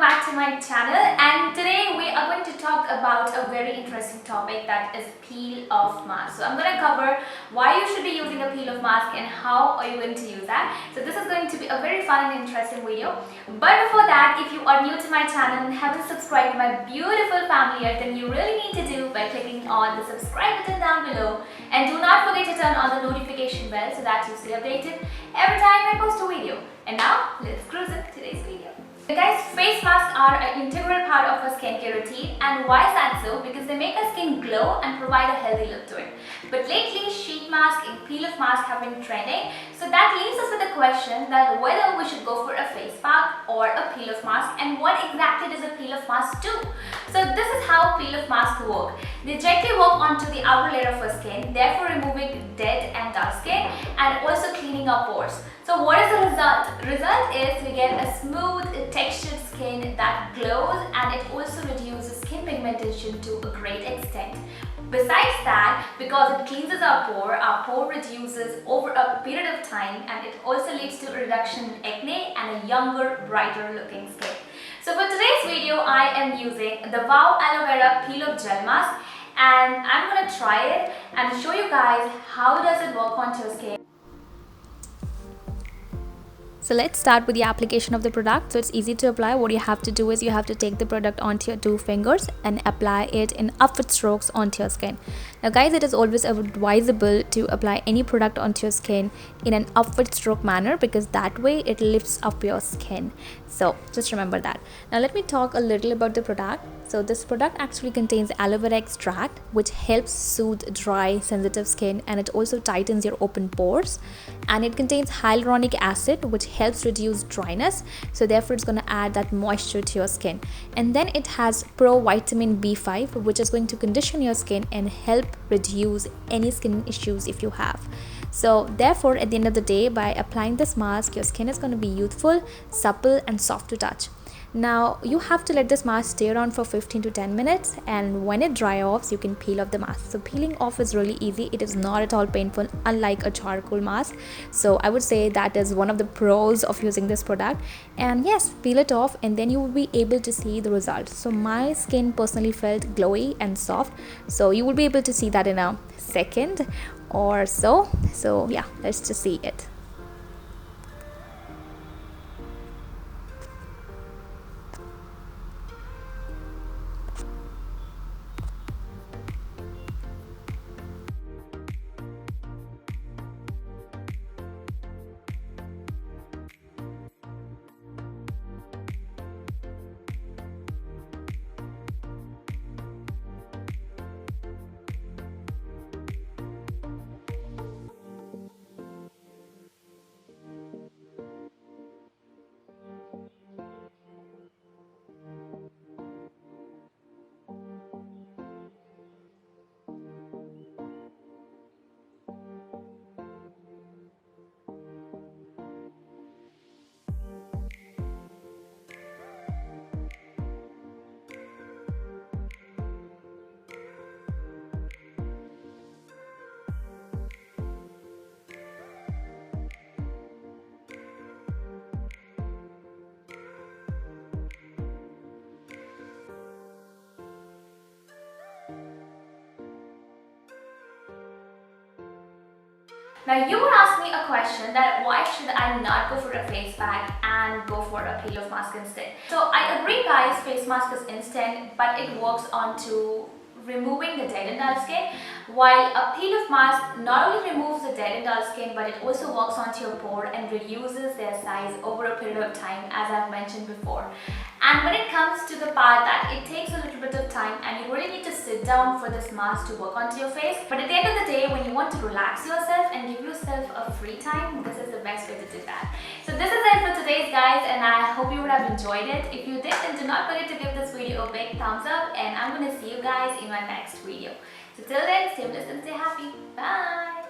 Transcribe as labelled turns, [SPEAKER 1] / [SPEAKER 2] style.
[SPEAKER 1] back to my channel, and today we are going to talk about a very interesting topic, that is peel off mask. So I'm going to cover why you should be using a peel off mask and how are you going to use that. So this is going to be a very fun and interesting video. But before that, if you are new to my channel and haven't subscribed to my beautiful family yet, then you really need to do by clicking on the subscribe button down below, and do not forget to turn on the notification bell so that you stay updated every time I post a video. And now let's cruise into today's video. So guys, face masks are an integral part of our skincare routine, and why is that so? Because they make our skin glow and provide a healthy look to it. But lately, sheet mask and peel off mask have been trending, so that leaves us with a question that whether we should go for a face mask or a peel off mask, and what exactly does a peel off mask do? So this is how peel off masks work. They gently work onto the outer layer of our skin, therefore removing dead and dull skin and also cleaning our pores. So what is the result? The result is we get a smooth, textured skin that glows, and it also reduces skin pigmentation to a great extent. Besides that, because it cleanses our pore reduces over a period of time, and it also leads to a reduction in acne and a younger, brighter looking skin. So for today's video, I am using the Wow Aloe Vera Peel Off Gel Mask, and I'm going to try it and show you guys how does it work onto your skin.
[SPEAKER 2] So let's start with the application of the product. So it's easy to apply. What you have to do is you have to take the product onto your 2 fingers and apply it in upward strokes onto your skin. Now guys, it is always advisable to apply any product onto your skin in an upward stroke manner, because that way it lifts up your skin. So just remember that. Now let me talk a little about the product. So this product actually contains aloe vera extract, which helps soothe dry, sensitive skin, and it also tightens your open pores. And it contains hyaluronic acid, which helps reduce dryness, so therefore it's going to add that moisture to your skin. And then it has pro vitamin B5, which is going to condition your skin and help reduce any skin issues if you have. So therefore, at the end of the day, by applying this mask, your skin is going to be youthful, supple and soft to touch. Now you have to let this mask stay around for 15 to 10 minutes, and when it dry off, you can peel off the mask. So peeling off is really easy. It is not at all painful, unlike a charcoal mask. So I would say that is one of the pros of using this product. And yes, peel it off and then you will be able to see the results. So my skin personally felt glowy and soft, so you will be able to see that in a second or so. So yeah, let's just see it.
[SPEAKER 1] Now you would ask me a question that why should I not go for a face pack and go for a peel off mask instead? So I agree guys, face mask is instant, but it works onto removing the dead and dull skin, while a peel off mask not only removes the dead and dull skin, but it also works onto your pore and reduces their size over a period of time, as I've mentioned before. And when it comes to the part that it takes a little bit of time and you really need to sit down for this mask to work onto your face, but at the end of the day, when you want to relax yourself and give yourself a free time, this is the best way to do that. So this is it for today's guys, and I hope you would have enjoyed it. If you did, then do not forget to give this video a big thumbs up, and I'm going to see you guys in my next video. So till then, stay blessed and stay happy. Bye!